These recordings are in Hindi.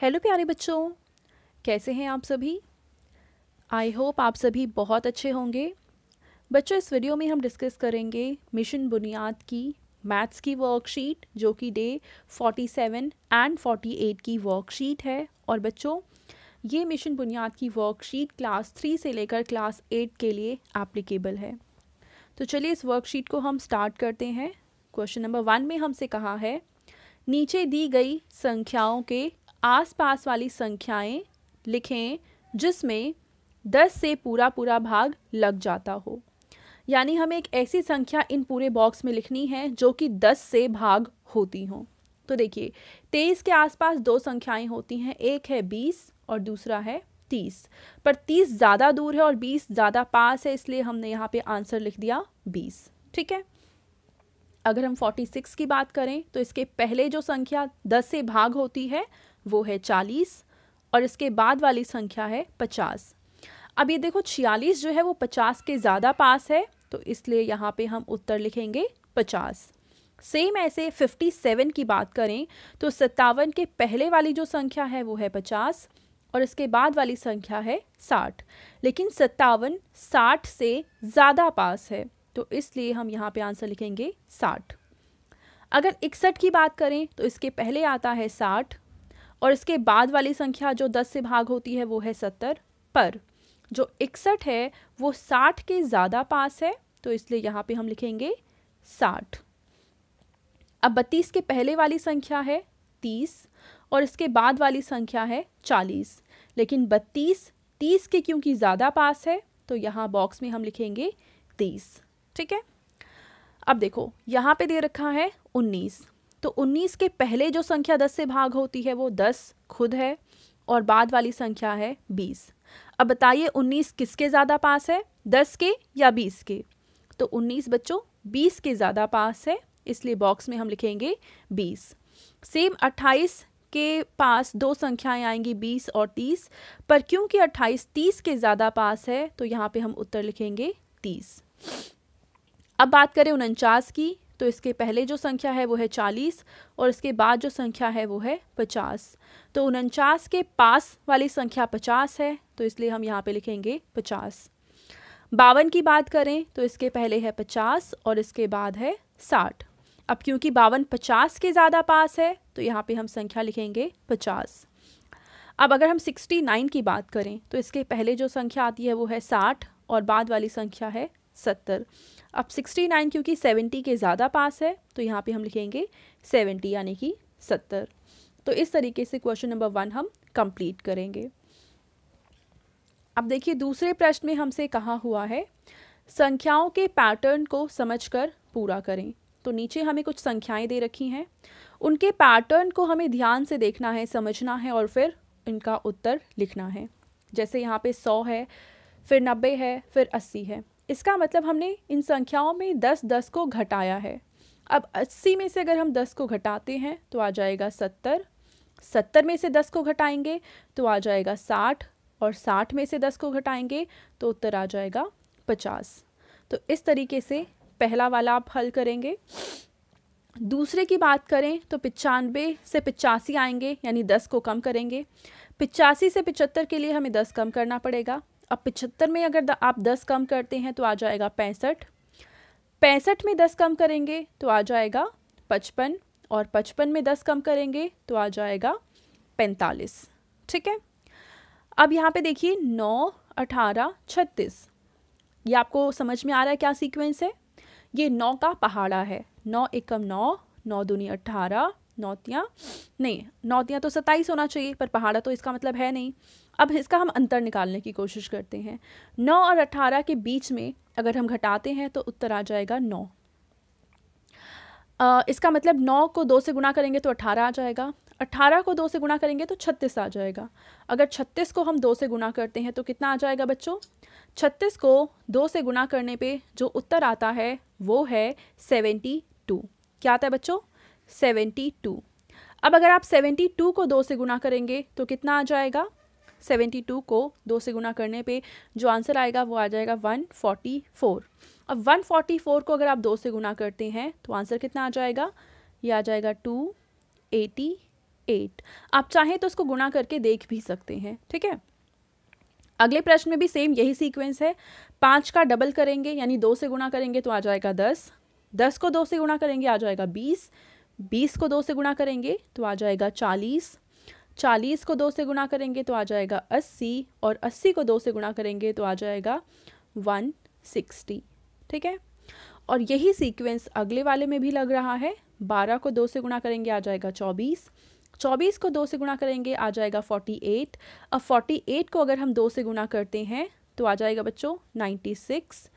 हेलो प्यारे बच्चों, कैसे हैं आप सभी। आई होप आप सभी बहुत अच्छे होंगे। बच्चों, इस वीडियो में हम डिस्कस करेंगे मिशन बुनियाद की मैथ्स की वर्कशीट, जो कि डे 47 एंड 48 की वर्कशीट है। और बच्चों, ये मिशन बुनियाद की वर्कशीट क्लास 3 से लेकर क्लास 8 के लिए एप्लीकेबल है। तो चलिए इस वर्कशीट को हम स्टार्ट करते हैं। क्वेश्चन नंबर 1 में हमसे कहा है, नीचे दी गई संख्याओं के आसपास वाली संख्याएं लिखें जिसमें 10 से पूरा पूरा भाग लग जाता हो। यानी हमें एक ऐसी संख्या इन पूरे बॉक्स में लिखनी है जो कि 10 से भाग होती हों। तो देखिए, 23 के आसपास दो संख्याएं होती हैं, एक है 20 और दूसरा है 30। पर 30 ज़्यादा दूर है और 20 ज़्यादा पास है, इसलिए हमने यहाँ पे आंसर लिख दिया 20। ठीक है। अगर हम 46 की बात करें तो इसके पहले जो संख्या 10 से भाग होती है वो है 40 और इसके बाद वाली संख्या है 50। अब ये देखो, 46 जो है वो 50 के ज़्यादा पास है, तो इसलिए यहाँ पे हम उत्तर लिखेंगे 50। सेम ऐसे 57 की बात करें तो 57 के पहले वाली जो संख्या है वो है 50 और इसके बाद वाली संख्या है 60। लेकिन 57 60 से ज़्यादा पास है, तो इसलिए हम यहाँ पे आंसर लिखेंगे 60। अगर 61 की बात करें तो इसके पहले आता है 60 और इसके बाद वाली संख्या जो 10 से भाग होती है वो है 70। पर जो 61 है वो 60 के ज़्यादा पास है, तो इसलिए यहाँ पे हम लिखेंगे 60। अब 32 के पहले वाली संख्या है 30 और इसके बाद वाली संख्या है 40। लेकिन 32 30 के क्योंकि ज़्यादा पास है, तो यहाँ बॉक्स में हम लिखेंगे 30। ठीक है। अब देखो, यहाँ पे दे रखा है 19, तो 19 के पहले जो संख्या 10 से भाग होती है वो 10 खुद है और बाद वाली संख्या है 20। अब बताइए 19 किसके ज़्यादा पास है, 10 के या 20 के। तो 19 बच्चों 20 के ज़्यादा पास है, इसलिए बॉक्स में हम लिखेंगे 20। सेम 28 के पास दो संख्याएं आएंगी 20 और 30, पर क्योंकि 28 30 के ज़्यादा पास है, तो यहाँ पे हम उत्तर लिखेंगे 30। अब बात करें 49 की, तो इसके पहले जो संख्या है वो है 40 और इसके बाद जो संख्या है वो है 50। तो 49 के पास वाली संख्या 50 है, तो इसलिए हम यहाँ पे लिखेंगे 50। 52 की बात करें तो इसके पहले है 50 और इसके बाद है 60। अब क्योंकि 52 50 के ज़्यादा पास है, तो यहाँ पे हम संख्या लिखेंगे 50। अब अगर हम 69 की बात करें तो इसके पहले जो संख्या आती है वो है 60 और बाद वाली संख्या है 70। अब 69 क्योंकि 70 के ज़्यादा पास है, तो यहाँ पे हम लिखेंगे 70 यानी कि 70। तो इस तरीके से क्वेश्चन नंबर 1 हम कंप्लीट करेंगे। अब देखिए, दूसरे प्रश्न में हमसे कहा हुआ है, संख्याओं के पैटर्न को समझकर पूरा करें। तो नीचे हमें कुछ संख्याएं दे रखी हैं, उनके पैटर्न को हमें ध्यान से देखना है, समझना है और फिर इनका उत्तर लिखना है। जैसे यहाँ पे 100 है, फिर 90 है, फिर 80 है। इसका मतलब हमने इन संख्याओं में 10 को घटाया है। अब 80 में से अगर हम 10 को घटाते हैं तो आ जाएगा 70, 70 में से 10 को घटाएंगे तो आ जाएगा 60 और 60 में से 10 को घटाएंगे तो उत्तर आ जाएगा 50। तो इस तरीके से पहला वाला आप हल करेंगे। दूसरे की बात करें तो 95 से 85 आएंगे, यानी 10 को कम करेंगे। 85 से 75 के लिए हमें 10 कम करना पड़ेगा। अब 75 में अगर आप 10 कम करते हैं तो आ जाएगा 65, 65 में 10 कम करेंगे तो आ जाएगा 55 और 55 में 10 कम करेंगे तो आ जाएगा 45। ठीक है। अब यहाँ पे देखिए 9, 18, 36, ये आपको समझ में आ रहा है क्या सीक्वेंस है। ये 9 का पहाड़ा है, 9 एकम 9, 9 दूनी 18, 9 तो 27 होना चाहिए, पर पहाड़ा तो इसका मतलब है नहीं। अब इसका हम अंतर निकालने की कोशिश करते हैं। 9 और 18 के बीच में अगर हम घटाते हैं तो उत्तर आ जाएगा 9। इसका मतलब 9 को 2 से गुणा करेंगे तो 18 आ जाएगा, 18 को 2 से गुणा करेंगे तो 36 आ जाएगा। अगर 36 को हम 2 से गुणा करते हैं तो कितना आ जाएगा बच्चों, 36 को 2 से गुणा करने पे जो उत्तर आता है वो है 72। क्या आता है बच्चों, 72। अब अगर आप 72 को 2 से गुणा करेंगे तो कितना आ जाएगा, 72 को 2 से गुणा करने पे जो आंसर आएगा वो आ जाएगा 144। अब 144 को अगर आप 2 से गुणा करते हैं तो आंसर कितना आ जाएगा, ये आ जाएगा 288। 8। आप चाहें तो उसको गुणा करके देख भी सकते हैं, ठीक है। अगले प्रश्न में भी सेम यही सीक्वेंस है। 5 का डबल करेंगे यानी 2 से गुणा करेंगे तो आ जाएगा 10, 10 को 2 से गुणा करेंगे आ जाएगा 20, 20 को 2 से गुणा करेंगे तो आ जाएगा 40, 40 को 2 से गुणा करेंगे तो आ जाएगा 80 और 80 को 2 से गुणा करेंगे तो आ जाएगा 160, ठीक है। और यही सीक्वेंस अगले वाले में भी लग रहा है। 12 को 2 से गुणा करेंगे आ जाएगा 24, 24 को 2 से गुणा करेंगे आ जाएगा 48। अब 48 को अगर हम 2 से गुणा करते हैं तो आ जाएगा बच्चों 96,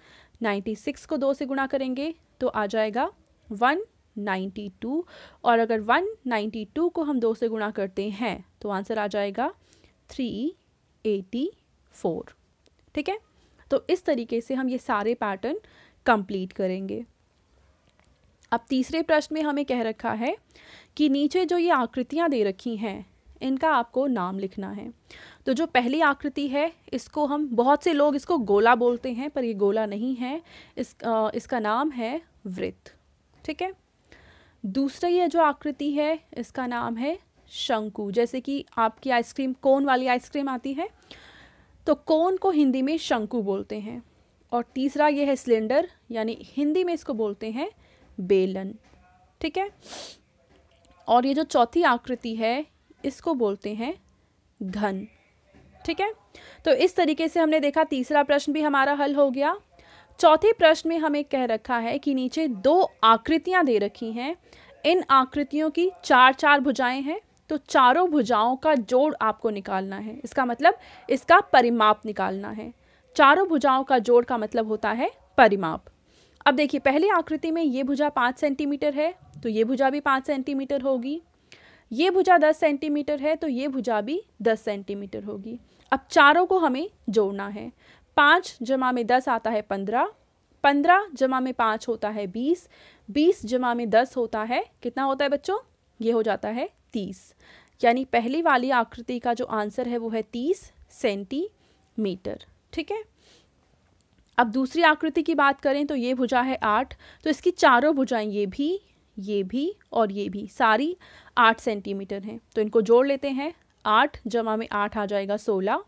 96 को 2 से गुणा करेंगे तो आ जाएगा 192 और अगर 192 को हम 2 से गुणा करते हैं तो आंसर आ जाएगा 384, ठीक है। तो इस तरीके से हम ये सारे पैटर्न कंप्लीट करेंगे। अब तीसरे प्रश्न में हमें कह रखा है कि नीचे जो ये आकृतियाँ दे रखी हैं इनका आपको नाम लिखना है। तो जो पहली आकृति है इसको हम, बहुत से लोग इसको गोला बोलते हैं पर ये गोला नहीं है, इसका नाम है वृत्त, ठीक है। दूसरा ये जो आकृति है इसका नाम है शंकु, जैसे कि आपकी आइसक्रीम, कोन वाली आइसक्रीम आती है तो कोन को हिंदी में शंकु बोलते हैं। और तीसरा ये है सिलेंडर, यानी हिंदी में इसको बोलते हैं बेलन, ठीक है। और ये जो चौथी आकृति है इसको बोलते हैं घन, ठीक है। तो इस तरीके से हमने देखा तीसरा प्रश्न भी हमारा हल हो गया। चौथे प्रश्न में हमें कह रखा है कि नीचे 2 आकृतियां दे रखी हैं, इन आकृतियों की 4-4 भुजाएं हैं, तो चारों भुजाओं का जोड़ आपको निकालना है। इसका मतलब इसका परिमाप निकालना है। चारों भुजाओं का जोड़ का मतलब होता है परिमाप। अब देखिए पहली आकृति में ये भुजा 5 सेंटीमीटर है तो ये भुजा भी 5 सेंटीमीटर होगी, ये भुजा 10 सेंटीमीटर है तो ये भुजा भी 10 सेंटीमीटर होगी। अब चारों को हमें जोड़ना है। 5 जमा में 10 आता है 15, 15 जमा में 5 होता है 20, 20 जमा में 10 होता है, कितना होता है बच्चों? ये हो जाता है 30। यानी पहली वाली आकृति का जो आंसर है वो है 30 सेंटीमीटर, ठीक है। अब दूसरी आकृति की बात करें तो ये भुजा है 8, तो इसकी चारों भुजाएं ये भी और ये भी सारी 8 सेंटीमीटर हैं, तो इनको जोड़ लेते हैं। 8 जमा में 8 आ जाएगा 16,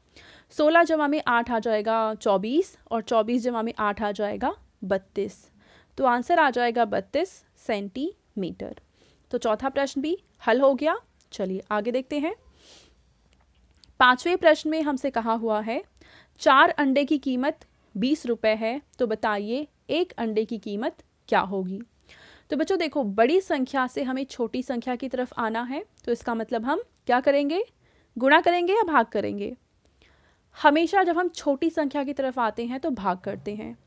16 जमा में 8 आ जाएगा 24 और 24 जमा में 8 आ जाएगा 32, तो आंसर आ जाएगा 32 सेंटीमीटर। तो चौथा प्रश्न भी हल हो गया। चलिए आगे देखते हैं। पांचवें प्रश्न में हमसे कहा हुआ है 4 अंडे की कीमत 20 रुपये है, तो बताइए एक अंडे की कीमत क्या होगी। तो बच्चों देखो, बड़ी संख्या से हमें छोटी संख्या की तरफ आना है, तो इसका मतलब हम क्या करेंगे? गुणा करेंगे या भाग करेंगे? हमेशा जब हम छोटी संख्या की तरफ आते हैं तो भाग करते हैं।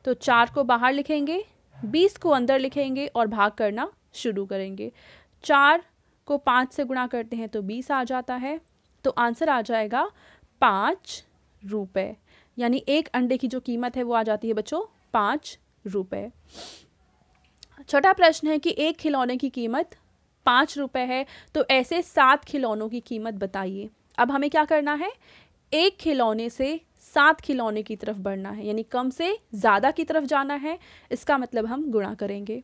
तो 4 को बाहर लिखेंगे, 20 को अंदर लिखेंगे और भाग करना शुरू करेंगे। 4 को 5 से गुणा करते हैं तो 20 आ जाता है, तो आंसर आ जाएगा 5 रुपये। यानी एक अंडे की जो कीमत है वो आ जाती है बच्चों 5 रुपये। छठा प्रश्न है कि एक खिलौने की कीमत 5 रुपये है, तो ऐसे 7 खिलौनों की कीमत बताइए। अब हमें क्या करना है? एक खिलौने से 7 खिलौने की तरफ बढ़ना है, यानी कम से ज़्यादा की तरफ जाना है। इसका मतलब हम गुणा करेंगे,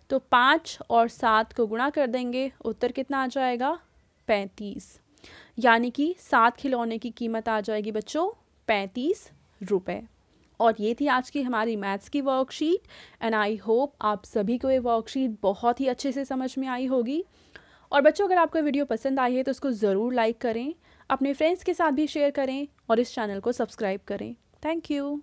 तो 5 और 7 को गुणा कर देंगे, उत्तर कितना आ जाएगा? 35। यानी कि 7 खिलौने की कीमत आ जाएगी बच्चों 35 रुपये। और ये थी आज की हमारी मैथ्स की वर्कशीट, एंड आई होप आप सभी को ये वर्कशीट बहुत ही अच्छे से समझ में आई होगी। और बच्चों, अगर आपको वीडियो पसंद आई है तो उसको ज़रूर लाइक करें, अपने फ्रेंड्स के साथ भी शेयर करें और इस चैनल को सब्सक्राइब करें। Thank you.